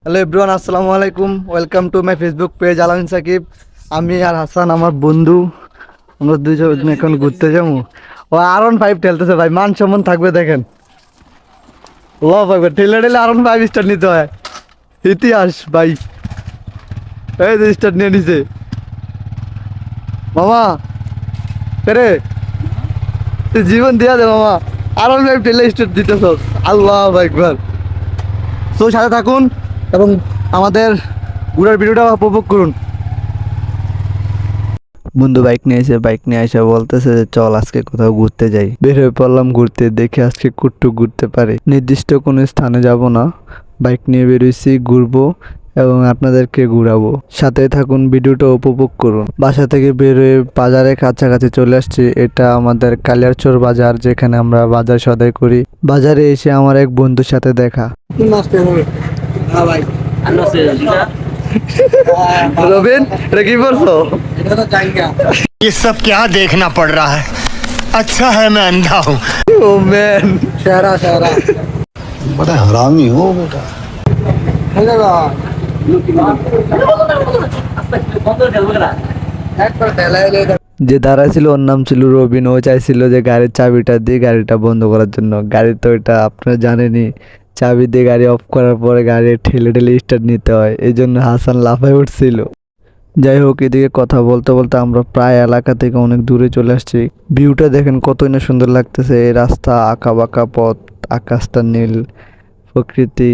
Hello everyone, আসসালামু আলাইকুম। Welcome to my Facebook page আলামিন সাকিব। আমি আর হাসান আমার বন্ধু, আমরা দুইজন এখন ঘুরতে যাবো। ও R15 ঠেলতেছে ভাই, মান সম্মান থাকবে দেখেন। ল ভাই, ঠেলে ঠেলে R15 স্টার্ট নিতে হয়, ইতিহাস ভাই। এই যে স্টার্ট নিয়ে নিছে মামা, রে তুই জীবন দিয়া দে মামা। R15 ঠেলে স্টার্ট দিতেছ, আল্লাহ একবার। তো সাথে থাকুন এবং আমাদের ঘুরার ভিডিওটা উপভোগ করুন। বন্ধু বাইক নিয়ে এসে বলতেছে যে চল আজকে কোথাও ঘুরতে যাই। বের হয়ে পড়লাম ঘুরতে, দেখে আজকে কুট্টু ঘুরতে পারে। নির্দিষ্ট কোনো স্থানে যাব না, বাইক নিয়ে বেরোইছি, ঘুরবো এবং আপনাদেরকে ঘুরাবো। সাথে থাকুন, ভিডিওটা উপভোগ করুন। বাসা থেকে বের হয়ে বাজারের কাছাকাছি চলে আসছি। এটা আমাদের কালিয়ারচর বাজার, যেখানে আমরা বাজার সদাই করি। বাজারে এসে আমার এক বন্ধুর সাথে দেখা। রবিন, এটা কি করছো? ये सब क्या देखना पड़ रहा है। अच्छा है मैं अंधा हूँ। ও ম্যান, बड़ा हरामी हो बेटा। যে দাঁড়া ছিল ওর নাম ছিল রবিন। ও চাইছিল যে গাড়ির চাবিটা দিয়ে গাড়িটা বন্ধ করার জন্য। গাড়ি তো এটা আপনারা জানেনই, চাবি দিয়ে গাড়ি অফ করার পরে গাড়ি ঠেলে ঠেলে স্টার্ট নিতে হয়। এই জন্য হাসান লাফায় উঠছিল। যাই হোক, এদিকে কথা বলতে বলতে আমরা প্রায় এলাকা থেকে অনেক দূরে চলে আসছি। ভিউটা দেখেন কতই না সুন্দর লাগতেছে। এই রাস্তা, আঁকা বাঁকা পথ, আকাশটা নীল, প্রকৃতি,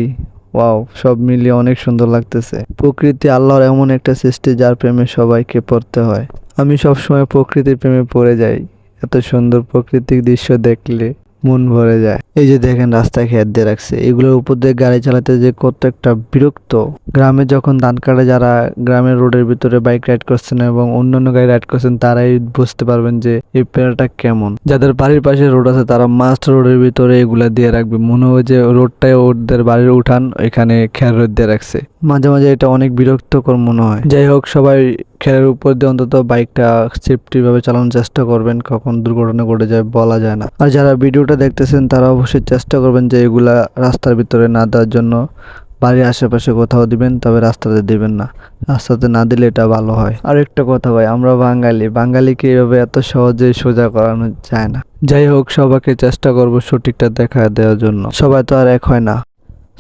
ওয়াও, সব মিলিয়ে অনেক সুন্দর লাগতেছে। প্রকৃতি আল্লাহর এমন একটা সৃষ্টি যার প্রেমে সবাইকে পড়তে হয়। আমি সবসময় প্রকৃতির প্রেমে পড়ে যাই। এত সুন্দর প্রাকৃতিক দৃশ্য দেখলে মন ভরে যায়। এই যে দেখেন রাস্তায় খেত দিয়ে রাখছে, এগুলোর উপর দিয়ে গাড়ি চালাতে যে কত একটা বিরক্ত। গ্রামে যখন ধান কাটে, যারা গ্রামের রোডের ভিতরে বাইক রাইড করছেন এবং অন্যান্য গাড়ি রাইড করছেন, তারাই বুঝতে পারবেন যে এই প্যারাটা কেমন। যাদের বাড়ির পাশে রোড আছে তারা মাস্ট রোডের ভিতরে এগুলা দিয়ে রাখবে, মনে হয় যে রোডটাই ওদের বাড়ির উঠান, এখানে খেয়ার রোড দিয়ে রাখছে। মাঝে মাঝে এটা অনেক বিরক্তকর মনে হয়। যাই হোক, সবাই খেয়ারের উপর দিয়ে অন্তত বাইকটা সেফটি ভাবে চালানোর চেষ্টা করবেন, কখন দুর্ঘটনা ঘটে যায় বলা যায় না। আর যারা ভিডিওটা দেখতেছেন তারা অবশ্যই চেষ্টা করবেন যে এগুলা রাস্তার ভিতরে না দেওয়ার জন্য। বাড়ির আশেপাশে কোথাও দিবেন, তবে রাস্তাতে দিবেন না। রাস্তাতে না দিলে এটা ভালো হয়। আর একটা কথা ভাই, আমরা বাঙালিকে এভাবে এত সহজে সোজা করানো যায় না। যাই হোক, সবাইকে চেষ্টা করব সঠিকটা দেখা দেওয়ার জন্য। সবাই তো আর এক হয় না।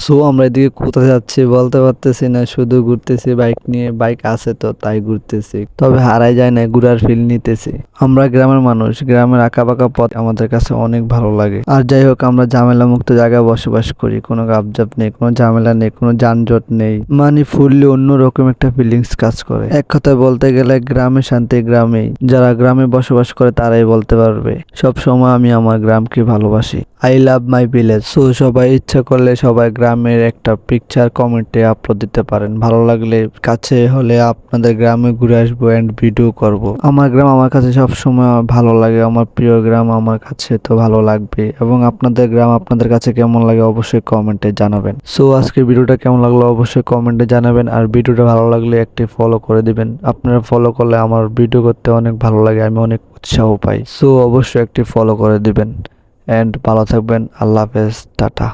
সো আমরা এদিকে কোথায় যাচ্ছি বলতে পারতেছি না, শুধু ঘুরতেছি বাইক নিয়ে। বাইক আছে তো তাই ঘুরতেছি, তবে হারাই যায় না, ঘুরার ফিল নিতেছি। আমরা গ্রামের মানুষ, গ্রামের আঁকাবাঁকা পথ আমাদের কাছে অনেক ভালো লাগে। আর যাই হোক, আমরা ঝামেলা মুক্ত জায়গায় বসবাস করি, কোনো গাবজাপ নেই, কোনো ঝামেলা নেই, কোনো যানজট নেই। মানে ফুললি অন্যরকম একটা ফিলিংস কাজ করে। এক কথায় বলতে গেলে গ্রামে শান্তি গ্রামেই। যারা গ্রামে বসবাস করে তারাই বলতে পারবে। সব সময় আমি আমার গ্রামকে ভালোবাসি। I love my village. So সবাই ইচ্ছা করলে সবাই গ্রামের একটা পিকচার কমেন্টে আপলোড দিতে পারেন। ভালো লাগলে কাছে হলে আপনাদের গ্রামে ঘুরে আসবো এন্ড ভিডিও করব। আমার গ্রাম আমার কাছে সব সময় ভালো লাগে, আমার প্রিয় গ্রাম আমার কাছে তো ভালো লাগবে। এবং আপনাদের গ্রাম আপনাদের কাছে কেমন লাগে অবশ্যই কমেন্টে জানাবেন। সো আজকের ভিডিওটা কেমন লাগলো অবশ্যই কমেন্টে জানাবেন। আর ভিডিওটা ভালো লাগলে একটি ফলো করে দিবেন। আপনারা ফলো করলে আমার ভিডিও করতে অনেক ভালো লাগে, আমি অনেক উৎসাহ পাই। সো অবশ্যই একটি ফলো করে দিবেন। এন্ড ভালো থাকবেন। আল্লাহ হাফেজ, টাটা।